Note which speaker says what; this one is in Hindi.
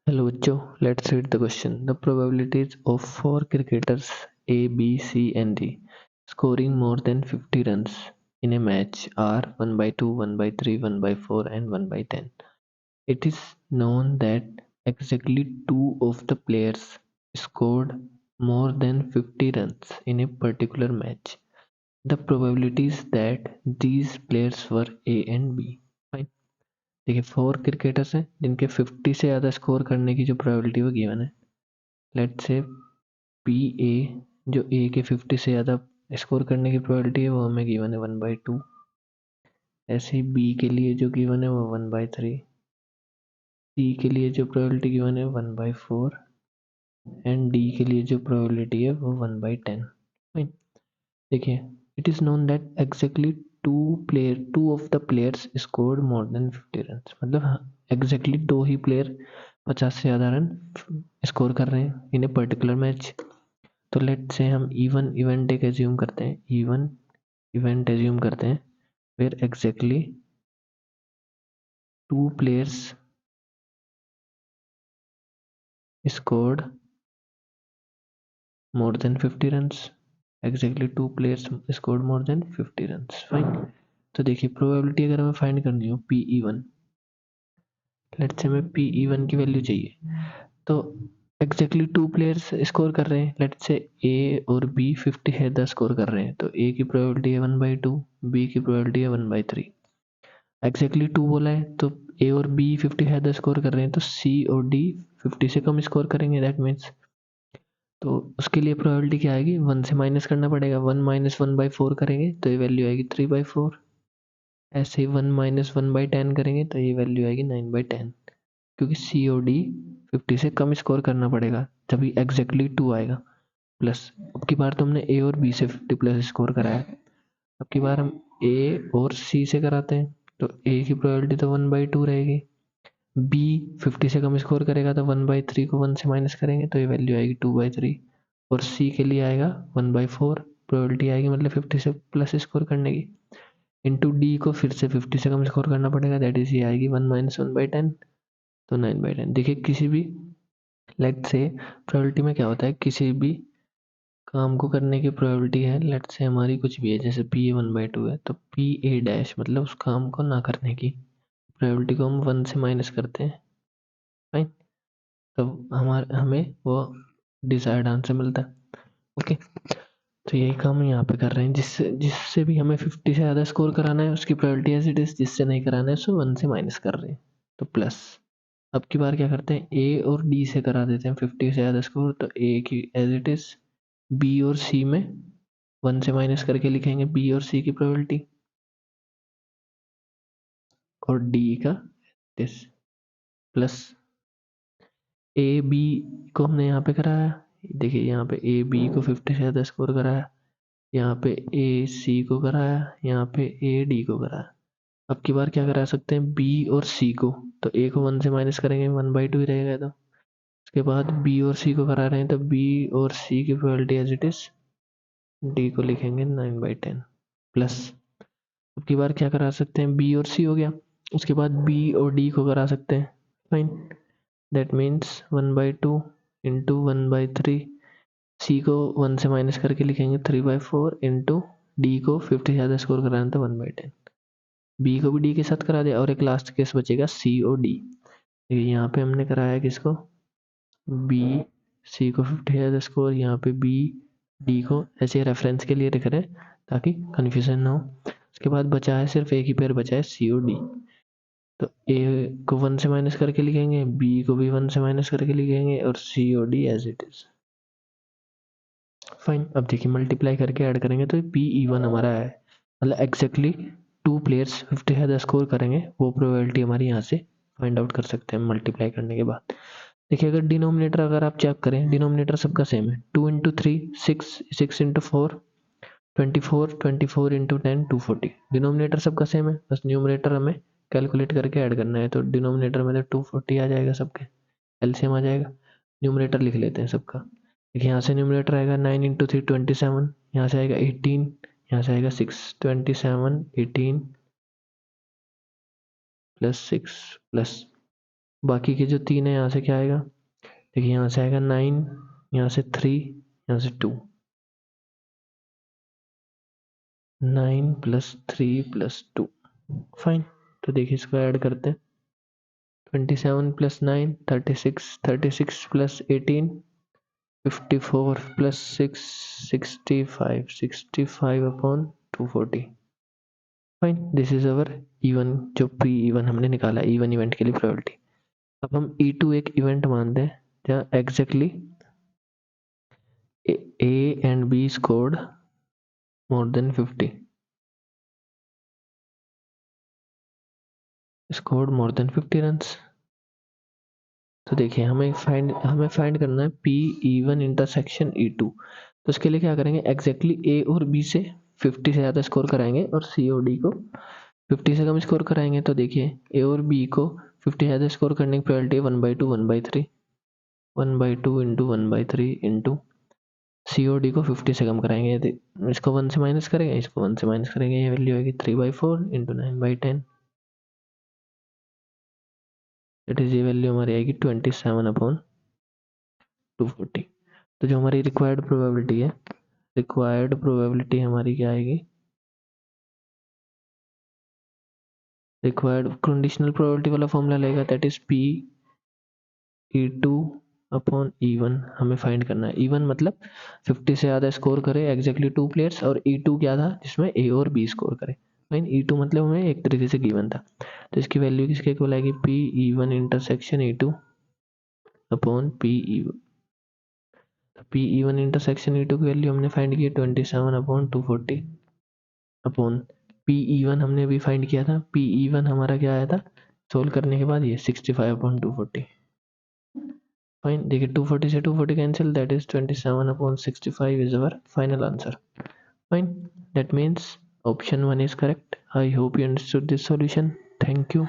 Speaker 1: Hello बच्चों, let's read the question. The probabilities of four cricketers A, B, C and D scoring more than 50 runs in a match are 1 by 2, 1 by 3, 1 by 4 and 1 by 10. It is known that exactly two of the players scored more than 50 runs in a particular match. The probabilities that these players were A and B. Fine. देखिए 4 क्रिकेटर्स हैं जिनके 50 से ज़्यादा स्कोर करने की जो प्रोबेबिलिटी वो गिवन है. लेट्स से पी ए जो ए के 50 से ज़्यादा स्कोर करने की प्रोबेबिलिटी है वो हमें गिवन है 1/2. ऐसे ही बी के लिए जो गिवन है वो 1/3. सी के लिए जो प्रोबेबिलिटी गिवन है 1/4 एंड डी के लिए जो प्रोबेबिलिटी है वो 1/10. फाइन. देखिए it is known that exactly two of the players scored more than 50 run. मतलब एग्जैक्टली दो ही प्लेयर 50 से ज़्यादा रन स्कोर कर रहे हैं इन ए पर्टिकुलर मैच. तो लेट से हम इवन इवेंट एक एज्यूम करते हैं, इवन इवेंट एज्यूम करते हैं where exactly two players scored more than 50 runs. Exactly two players scored more than 50 runs. Fine. तो देखिए प्रोबेबिलिटी अगर हमें फाइंड करनी हो P E one, let's say हमें पी ई वन की वैल्यू चाहिए. तो एग्जैक्टली टू प्लेयर्स स्कोर कर रहे हैं. लेट्स से ए और बी 50 है 10 स्कोर कर रहे हैं. तो ए की प्रोबेबिलिटी है 1/2, बी की प्रोबेबिलिटी है 1/3. एग्जैक्टली टू बोला है तो ए और बी 50 है 10 स्कोर कर रहे हैं तो सी और डी 50 से कम स्कोर करेंगे. दैट मीन्स तो उसके लिए प्रोबेबिलिटी क्या आएगी, 1 से माइनस करना पड़ेगा. 1 माइनस 1/4 करेंगे तो ये वैल्यू आएगी 3/4. ऐसे ही 1 माइनस 1/10 करेंगे तो ये वैल्यू आएगी 9/10. क्योंकि सी और डी 50 से कम स्कोर करना पड़ेगा तभी एग्जैक्टली टू आएगा. प्लस अब की बार तो हमने ए और बी से 50 प्लस स्कोर कराया, अब की बार हम ए और सी से कराते हैं. तो ए की प्रोबेबिलिटी तो 1/2 रहेगी. बी 50 से कम स्कोर करेगा तो 1/3 को 1 से माइनस करेंगे तो ये वैल्यू आएगी 2/3. और सी के लिए आएगा 1/4 प्रोबेबिलिटी आएगी, मतलब 50 से प्लस स्कोर करने की. इंटू डी को फिर से 50 से कम स्कोर करना पड़ेगा, दैट इज ये आएगी 1 माइनस 1/10 तो 9/10. देखिए किसी भी लेट से प्रोबेबिलिटी में क्या होता है, किसी भी काम को करने की प्रोबेबिलिटी है. लेट से हमारी कुछ भी है, जैसे पी ए 1/2 है तो पी ए डैश मतलब उस काम को ना करने की प्रोबेबिलिटी को हम 1 से माइनस करते हैं. फाइन. तब हमें वो डिजायर्ड आंसर मिलता है. ओके. तो यही काम यहाँ पे कर रहे हैं, जिससे जिससे भी हमें 50 से ज़्यादा स्कोर कराना है उसकी प्रोबेबिलिटी एज इट इज, जिससे नहीं कराना है उसको 1 से माइनस कर रहे हैं तो प्लस. अब की बार क्या करते हैं, ए और डी से करा देते हैं 50 से ज़्यादा स्कोर. तो ए की एज इट इज, बी और सी में 1 से माइनस करके लिखेंगे बी और सी की प्रोबेबिलिटी, और डी का दिस प्लस ए बी को हमने यहाँ पे कराया. देखिए यहाँ पे ए बी को 50 से ज़्यादा स्कोर कराया, यहाँ पे ए सी को कराया, यहाँ पे ए डी को कराया. अब की बार क्या करा सकते हैं, बी और सी को. तो ए को 1 से माइनस करेंगे 1/2 ही रहेगा. तो उसके बाद बी और सी को करा रहे हैं तो बी और सी की probability as it is, D को लिखेंगे 9/10 प्लस. अब की बार क्या करा सकते हैं, बी और सी हो गया. उसके बाद बी और डी को करा सकते हैं. फाइन. That means 1/2 into 1/3. सी को 1 से माइनस करके लिखेंगे 3/4 इंटू डी को 50 से ज़्यादा स्कोर कराना था 1/10. बी को भी डी के साथ करा दिया और एक लास्ट केस बचेगा सी और डी. देखिए यहाँ पे हमने कराया किसको, बी सी को 50 से ज़्यादा स्कोर, यहाँ पे बी डी को. ऐसे रेफरेंस के लिए लिख रहे हैं ताकि कन्फ्यूजन ना हो. उसके बाद बचा है सिर्फ एक ही पेयर बचा है सी और डी. तो ए को 1 से माइनस करके लिखेंगे, बी को भी 1 से माइनस करके लिखेंगे और सी और D as it is. Fine. अब देखिए मल्टीप्लाई करके ऐड करेंगे तो पी ई वन हमारा है, मतलब एग्जैक्टली टू प्लेयर्स 50 से ज़्यादा स्कोर करेंगे वो प्रोबेबिलिटी हमारी यहाँ से फाइंड आउट कर सकते हैं मल्टीप्लाई करने के बाद. देखिए अगर डिनोमिनेटर अगर आप चेक करें, डिनोमिनेटर सबका सेम है. 2 इंटू 3 6, 6 इंटू 4 24, 24 इंटू 10 240. डिनोमिनेटर सबका सेम है, बस न्यूमरेटर हमें कैलकुलेट करके ऐड करना है. तो डिनोमिनेटर में तो 240 आ जाएगा, सबके एलसीएम आ जाएगा. न्यूमरेटर लिख लेते हैं सबका. देखिए यहाँ से न्यूमरेटर आएगा 9 इंटू 3 27, यहाँ से आएगा 18, यहाँ से आएगा 6. 27 18 प्लस 6 प्लस बाकी के जो 3 है यहाँ से क्या आएगा, देखिए यहाँ से आएगा 9, यहाँ से 3, यहाँ से 2, 9 + 3 + 2। फाइन, तो देखिए इसको ऐड करते हैं। 27 + 9 36, 36 + 18 54 + 6 65, 65 upon 240। Fine, this is our even, जो प्री इवन हमने निकाला इवन इवेंट के लिए प्रोबेबिलिटी। अब हम E2 एक इवेंट मानते हैं जहाँ exactly A and B scored more than 50, scored more than 50 runs। तो देखिए हमें फाइंड करना है P E1 इंटरसेक्शन E2। तो उसके लिए क्या करेंगे, एग्जैक्टली A और B से 50 से ज़्यादा स्कोर कराएंगे और C और D को 50 से कम स्कोर कराएंगे। तो देखिए A और B को 50 से ज़्यादा स्कोर करने की प्रोबेबिलिटी 1/2 1/3, 1/2 इंटू 1/3 इंटू C और D को 50 से कम कराएंगे। इसको 1 से माइनस करेंगे, इसको 1 से माइनस करेंगे, ये वैल्यू आएगी 3/4 इंटू 9/10। दैट इज ये वैल्यू हमारी आएगी 27/240। तो जो हमारी रिक्वायर्ड प्रोबेबिलिटी है, रिक्वायर्ड प्रोबेबिलिटी हमारी क्या आएगी, रिक्वायर्ड कंडीशनल प्रोबेबिलिटी वाला फॉर्मूला लेगा, that is P E2 upon E1 हमें फाइंड करना है। E1 मतलब 50 से ज़्यादा स्कोर करे एग्जैक्टली 2 प्लेयर्स, और E2 क्या था जिसमें A और B स्कोर करे। फाइन, E2 मतलब हमें एक तरीके से गिवन था, तो इसकी वैल्यू किसके इक्वल आएगी, P E1 intersection E2 upon P E1 intersection E2 की वैल्यू हमने फाइंड की 27/240 अपॉन P E1 हमने अभी फाइंड किया था। P E1 हमारा क्या आया था सोल्व करने के बाद, ये 65/240। फाइन, देखिए 240 से 240 cancel, that is 27/65 is our final answer. Fine, that means option 1 is correct. I hope you understood this solution. Thank you.